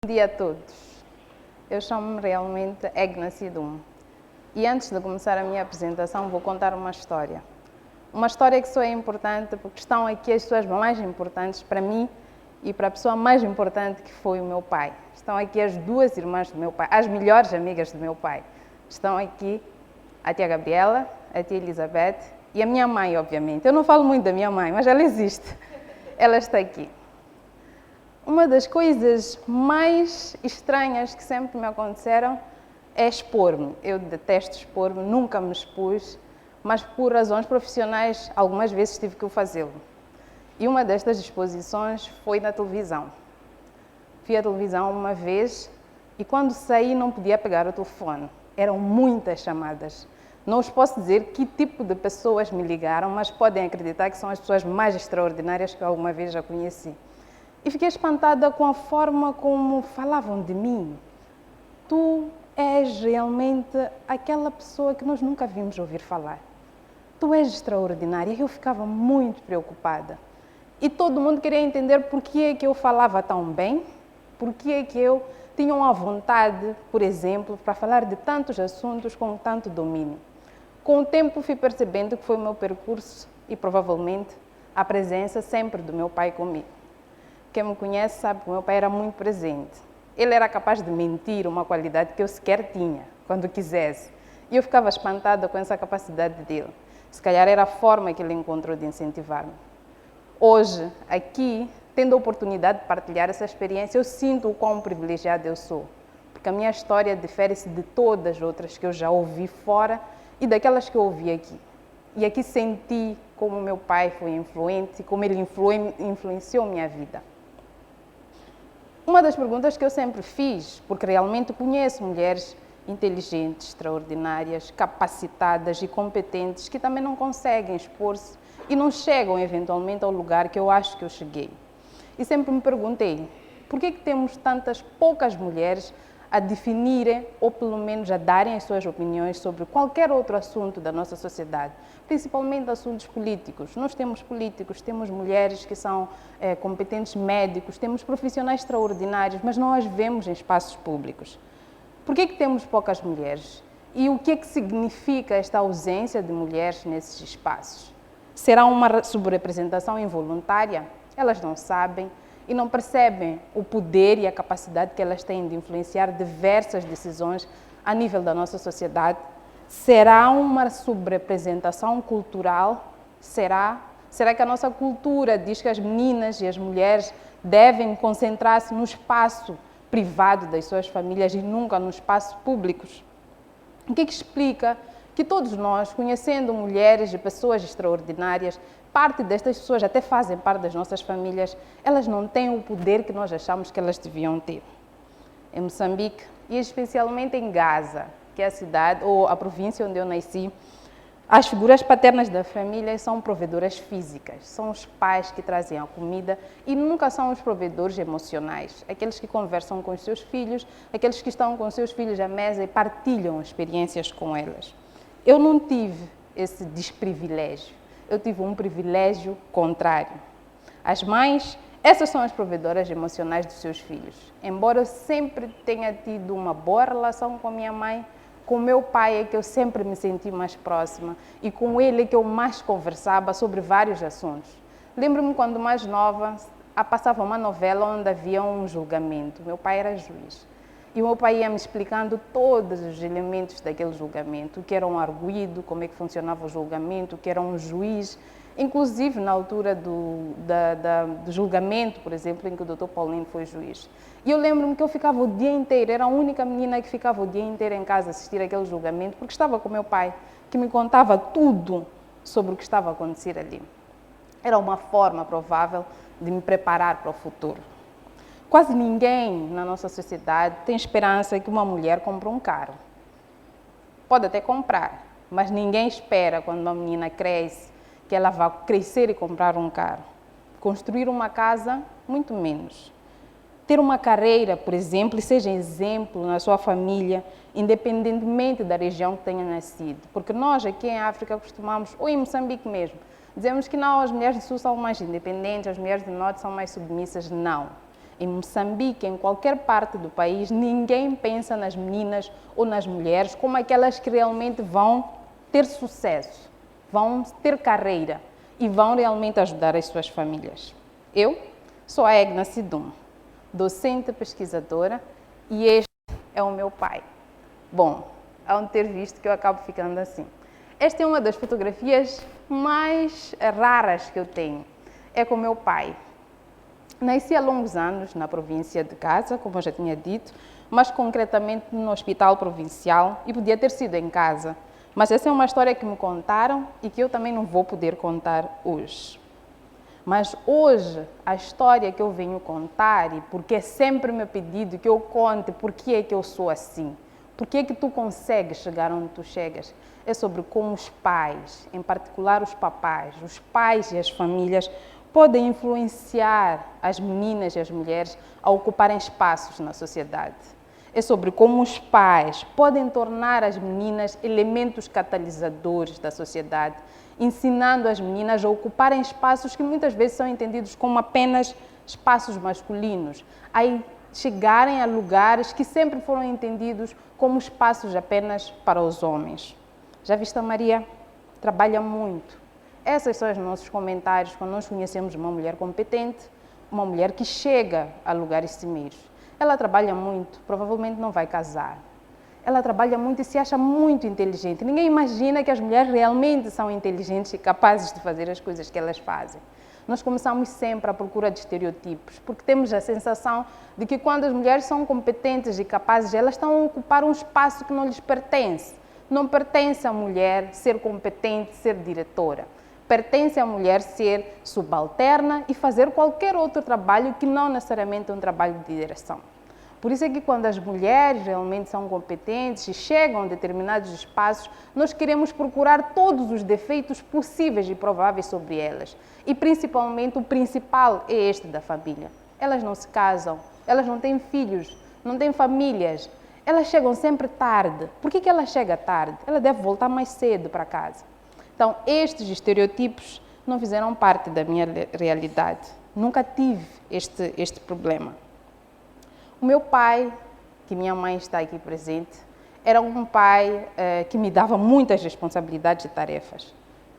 Bom dia a todos. Eu chamo-me realmente Egna Sidum. E antes de começar a minha apresentação, vou contar uma história. Uma história que só é importante porque estão aqui as pessoas mais importantes para mim e para a pessoa mais importante que foi o meu pai. Estão aqui as duas irmãs do meu pai, as melhores amigas do meu pai. Estão aqui a tia Gabriela, a tia Elizabeth e a minha mãe, obviamente. Eu não falo muito da minha mãe, mas ela existe. Ela está aqui. Uma das coisas mais estranhas que sempre me aconteceram é expor-me. Eu detesto expor-me, nunca me expus, mas por razões profissionais, algumas vezes tive que fazê-lo. E uma destas exposições foi na televisão. Vi a televisão uma vez e quando saí não podia pegar o telefone. Eram muitas chamadas. Não os posso dizer que tipo de pessoas me ligaram, mas podem acreditar que são as pessoas mais extraordinárias que eu alguma vez já conheci. E fiquei espantada com a forma como falavam de mim. Tu és realmente aquela pessoa que nós nunca vimos ouvir falar. Tu és extraordinária. E eu ficava muito preocupada. E todo mundo queria entender por que é que eu falava tão bem, por que é que eu tinha uma vontade, por exemplo, para falar de tantos assuntos com tanto domínio. Com o tempo fui percebendo que foi o meu percurso e provavelmente a presença sempre do meu pai comigo. Quem me conhece sabe que o meu pai era muito presente. Ele era capaz de mentir, uma qualidade que eu sequer tinha, quando quisesse. E eu ficava espantada com essa capacidade dele. Se calhar era a forma que ele encontrou de incentivar-me. Hoje, aqui, tendo a oportunidade de partilhar essa experiência, eu sinto o quão privilegiada eu sou. Porque a minha história difere-se de todas as outras que eu já ouvi fora e daquelas que eu ouvi aqui. E aqui senti como o meu pai foi influente, como ele influenciou a minha vida. Uma das perguntas que eu sempre fiz, porque realmente conheço mulheres inteligentes, extraordinárias, capacitadas e competentes que também não conseguem expor-se e não chegam eventualmente ao lugar que eu acho que eu cheguei. E sempre me perguntei, por que temos tantas poucas mulheres a definirem ou pelo menos a darem as suas opiniões sobre qualquer outro assunto da nossa sociedade, principalmente assuntos políticos. Nós temos políticos, temos mulheres que são competentes médicos, temos profissionais extraordinários, mas não as vemos em espaços públicos. Por que temos poucas mulheres? E o que é que significa esta ausência de mulheres nesses espaços? Será uma subrepresentação involuntária? Elas não sabem e não percebem o poder e a capacidade que elas têm de influenciar diversas decisões a nível da nossa sociedade. Será uma subrepresentação cultural? Será? Será que a nossa cultura diz que as meninas e as mulheres devem concentrar-se no espaço privado das suas famílias e nunca nos espaços públicos? O que explica que todos nós, conhecendo mulheres e pessoas extraordinárias, parte destas pessoas até fazem parte das nossas famílias, elas não têm o poder que nós achamos que elas deviam ter. Em Moçambique, e especialmente em Gaza, que é a cidade ou a província onde eu nasci, as figuras paternas da família são provedoras físicas, são os pais que trazem a comida e nunca são os provedores emocionais, aqueles que conversam com os seus filhos, aqueles que estão com os seus filhos à mesa e partilham experiências com elas. Eu não tive esse desprivilégio, eu tive um privilégio contrário. As mães, essas são as provedoras emocionais dos seus filhos. Embora eu sempre tenha tido uma boa relação com a minha mãe, com o meu pai é que eu sempre me senti mais próxima e com ele é que eu mais conversava sobre vários assuntos. Lembro-me quando mais nova, passava uma novela onde havia um julgamento. Meu pai era juiz. E o meu pai ia me explicando todos os elementos daquele julgamento, o que era um arguido, como é que funcionava o julgamento, o que era um juiz. Inclusive, na altura do julgamento, por exemplo, em que o Dr. Paulino foi juiz. E eu lembro-me que eu ficava o dia inteiro, era a única menina que ficava o dia inteiro em casa a assistir aquele julgamento, porque estava com meu pai, que me contava tudo sobre o que estava a acontecer ali. Era uma forma provável de me preparar para o futuro. Quase ninguém na nossa sociedade tem esperança que uma mulher compre um carro. Pode até comprar, mas ninguém espera quando uma menina cresce que ela vá crescer e comprar um carro. Construir uma casa, muito menos. Ter uma carreira, por exemplo, e seja exemplo na sua família, independentemente da região que tenha nascido. Porque nós aqui em África costumamos, ou em Moçambique mesmo, dizemos que não, as mulheres do Sul são mais independentes, as mulheres do Norte são mais submissas. Não. Em Moçambique, em qualquer parte do país, ninguém pensa nas meninas ou nas mulheres como aquelas que realmente vão ter sucesso, vão ter carreira e vão realmente ajudar as suas famílias. Eu sou a Egna Sidum, docente pesquisadora, e este é o meu pai. Bom, ao ter visto que eu acabo ficando assim. Esta é uma das fotografias mais raras que eu tenho. É com meu pai. Nasci há longos anos na província de Casa, como eu já tinha dito, mas concretamente no hospital provincial, e podia ter sido em casa. Mas essa é uma história que me contaram e que eu também não vou poder contar hoje. Mas hoje, a história que eu venho contar, e porque é sempre me pedido que eu conte porque é que eu sou assim, porque é que tu consegues chegar onde tu chegas, é sobre como os pais, em particular os papais, os pais e as famílias, podem influenciar as meninas e as mulheres a ocuparem espaços na sociedade. É sobre como os pais podem tornar as meninas elementos catalisadores da sociedade, ensinando as meninas a ocuparem espaços que muitas vezes são entendidos como apenas espaços masculinos, a chegarem a lugares que sempre foram entendidos como espaços apenas para os homens. Já viste a Maria? Trabalha muito. Esses são os nossos comentários quando nós conhecemos uma mulher competente, uma mulher que chega a lugares cimeiros. Ela trabalha muito, provavelmente não vai casar. Ela trabalha muito e se acha muito inteligente. Ninguém imagina que as mulheres realmente são inteligentes e capazes de fazer as coisas que elas fazem. Nós começamos sempre à procura de estereotipos, porque temos a sensação de que quando as mulheres são competentes e capazes, elas estão a ocupar um espaço que não lhes pertence. Não pertence à mulher ser competente, ser diretora. Pertence à mulher ser subalterna e fazer qualquer outro trabalho que não necessariamente é um trabalho de direção. Por isso é que quando as mulheres realmente são competentes e chegam a determinados espaços, nós queremos procurar todos os defeitos possíveis e prováveis sobre elas. E principalmente o principal é este da família. Elas não se casam, elas não têm filhos, não têm famílias. Elas chegam sempre tarde. Por que ela chega tarde? Ela deve voltar mais cedo para casa. Então, estes estereotipos não fizeram parte da minha realidade. Nunca tive este problema. O meu pai, que minha mãe está aqui presente, era um pai que me dava muitas responsabilidades e tarefas.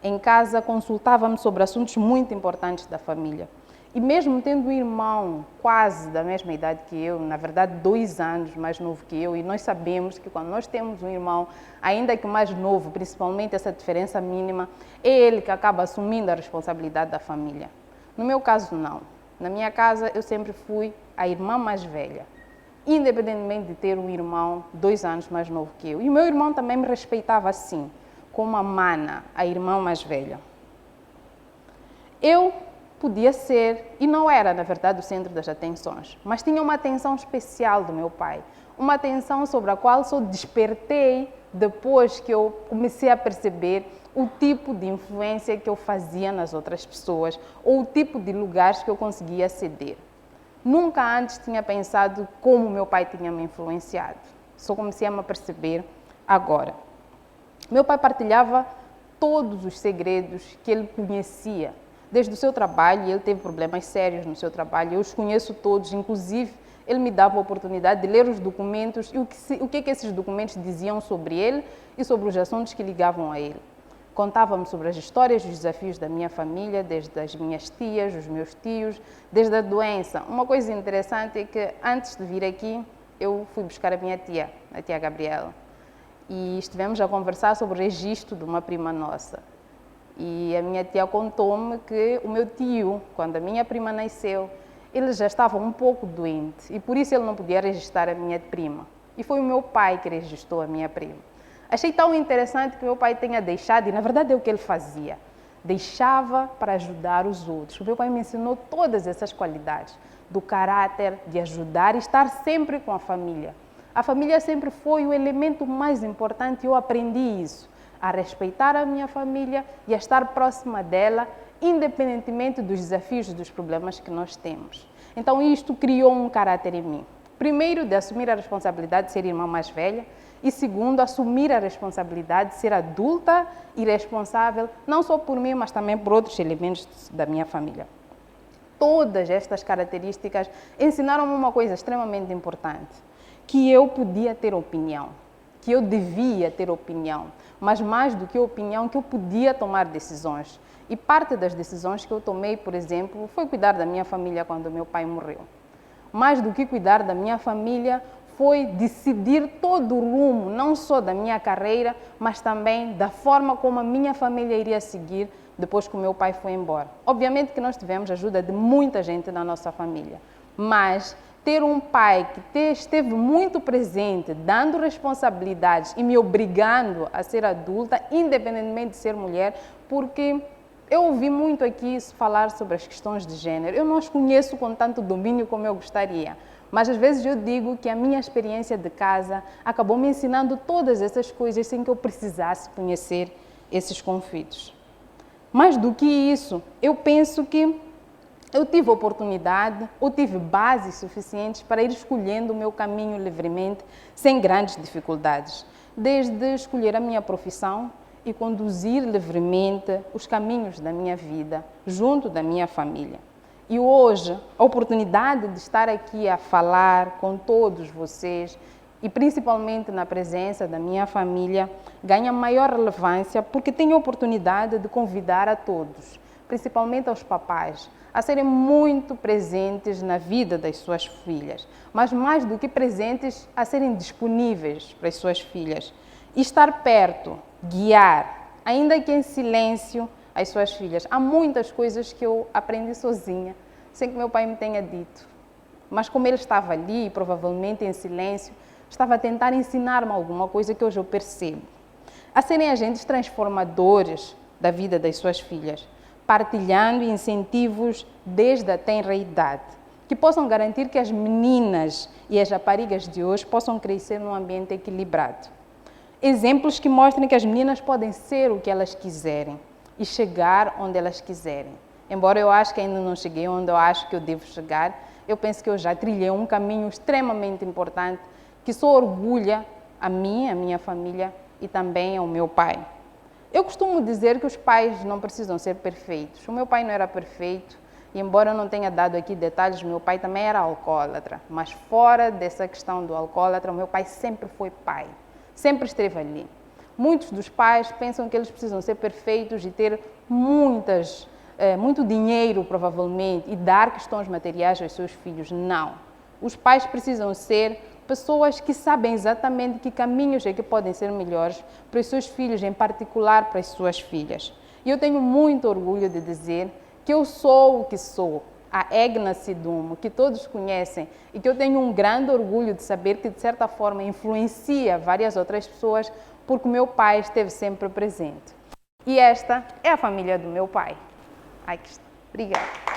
Em casa, consultava-me sobre assuntos muito importantes da família. E mesmo tendo um irmão quase da mesma idade que eu, na verdade 2 anos mais novo que eu, e nós sabemos que quando nós temos um irmão, ainda que mais novo, principalmente essa diferença mínima, é ele que acaba assumindo a responsabilidade da família. No meu caso, não. Na minha casa, eu sempre fui a irmã mais velha, independentemente de ter um irmão 2 anos mais novo que eu. E o meu irmão também me respeitava assim, como a mana, a irmã mais velha. Eu podia ser, e não era, na verdade, o centro das atenções, mas tinha uma atenção especial do meu pai, uma atenção sobre a qual só despertei depois que eu comecei a perceber o tipo de influência que eu fazia nas outras pessoas ou o tipo de lugares que eu conseguia aceder. Nunca antes tinha pensado como meu pai tinha me influenciado, só comecei a me perceber agora. Meu pai partilhava todos os segredos que ele conhecia, desde o seu trabalho, e ele teve problemas sérios no seu trabalho, eu os conheço todos, inclusive ele me dava a oportunidade de ler os documentos e o que esses documentos diziam sobre ele e sobre os assuntos que ligavam a ele. Contava-me sobre as histórias e os desafios da minha família, desde as minhas tias, os meus tios, desde a doença. Uma coisa interessante é que antes de vir aqui, eu fui buscar a tia Gabriela, e estivemos a conversar sobre o registro de uma prima nossa. E a minha tia contou-me que o meu tio, quando a minha prima nasceu, ele já estava um pouco doente e por isso ele não podia registrar a minha prima. E foi o meu pai que registrou a minha prima. Achei tão interessante que meu pai tenha deixado, e na verdade é o que ele fazia. Deixava para ajudar os outros. O meu pai me ensinou todas essas qualidades, do caráter, de ajudar e estar sempre com a família. A família sempre foi o elemento mais importante e eu aprendi isso, a respeitar a minha família e a estar próxima dela, independentemente dos desafios e dos problemas que nós temos. Então isto criou um caráter em mim. Primeiro, de assumir a responsabilidade de ser irmã mais velha, e segundo, assumir a responsabilidade de ser adulta e responsável, não só por mim, mas também por outros elementos da minha família. todas estas características ensinaram-me uma coisa extremamente importante, que eu podia ter opinião, que eu devia ter opinião, mas mais do que opinião, que eu podia tomar decisões. E parte das decisões que eu tomei, por exemplo, foi cuidar da minha família quando meu pai morreu. Mais do que cuidar da minha família, foi decidir todo o rumo, não só da minha carreira, mas também da forma como a minha família iria seguir depois que o meu pai foi embora. Obviamente que nós tivemos a ajuda de muita gente na nossa família, mas ter um pai que esteve muito presente, dando responsabilidades e me obrigando a ser adulta, independentemente de ser mulher, porque eu ouvi muito aqui falar sobre as questões de gênero. Eu não as conheço com tanto domínio como eu gostaria, mas às vezes eu digo que a minha experiência de casa acabou me ensinando todas essas coisas sem que eu precisasse conhecer esses conflitos. Mais do que isso, eu penso que eu tive oportunidade, ou tive bases suficientes para ir escolhendo o meu caminho livremente, sem grandes dificuldades. Desde escolher a minha profissão e conduzir livremente os caminhos da minha vida, junto da minha família. E hoje, a oportunidade de estar aqui a falar com todos vocês, e principalmente na presença da minha família, ganha maior relevância porque tenho a oportunidade de convidar a todos, principalmente aos papais, a serem muito presentes na vida das suas filhas, mas mais do que presentes, a serem disponíveis para as suas filhas. E estar perto, guiar, ainda que em silêncio, as suas filhas. Há muitas coisas que eu aprendi sozinha, sem que meu pai me tenha dito. Mas como ele estava ali, provavelmente em silêncio, estava a tentar ensinar-me alguma coisa que hoje eu percebo. A serem agentes transformadores da vida das suas filhas, partilhando incentivos desde a tenra idade, que possam garantir que as meninas e as raparigas de hoje possam crescer num ambiente equilibrado. Exemplos que mostrem que as meninas podem ser o que elas quiserem e chegar onde elas quiserem. Embora eu acho que ainda não cheguei onde eu acho que eu devo chegar, eu penso que eu já trilhei um caminho extremamente importante que só orgulha a mim, a minha família e também ao meu pai. Eu costumo dizer que os pais não precisam ser perfeitos. O meu pai não era perfeito e, embora eu não tenha dado aqui detalhes, meu pai também era alcoólatra. Mas fora dessa questão do alcoólatra, o meu pai sempre foi pai, sempre esteve ali. Muitos dos pais pensam que eles precisam ser perfeitos e ter muito dinheiro, provavelmente, e dar questões materiais aos seus filhos. Não. Os pais precisam ser pessoas que sabem exatamente que caminhos é que podem ser melhores para os seus filhos, em particular para as suas filhas. E eu tenho muito orgulho de dizer que eu sou o que sou, a Egna Sidumo, que todos conhecem e que eu tenho um grande orgulho de saber que, de certa forma, influencia várias outras pessoas porque o meu pai esteve sempre presente. E esta é a família do meu pai. Aqui está. Obrigada.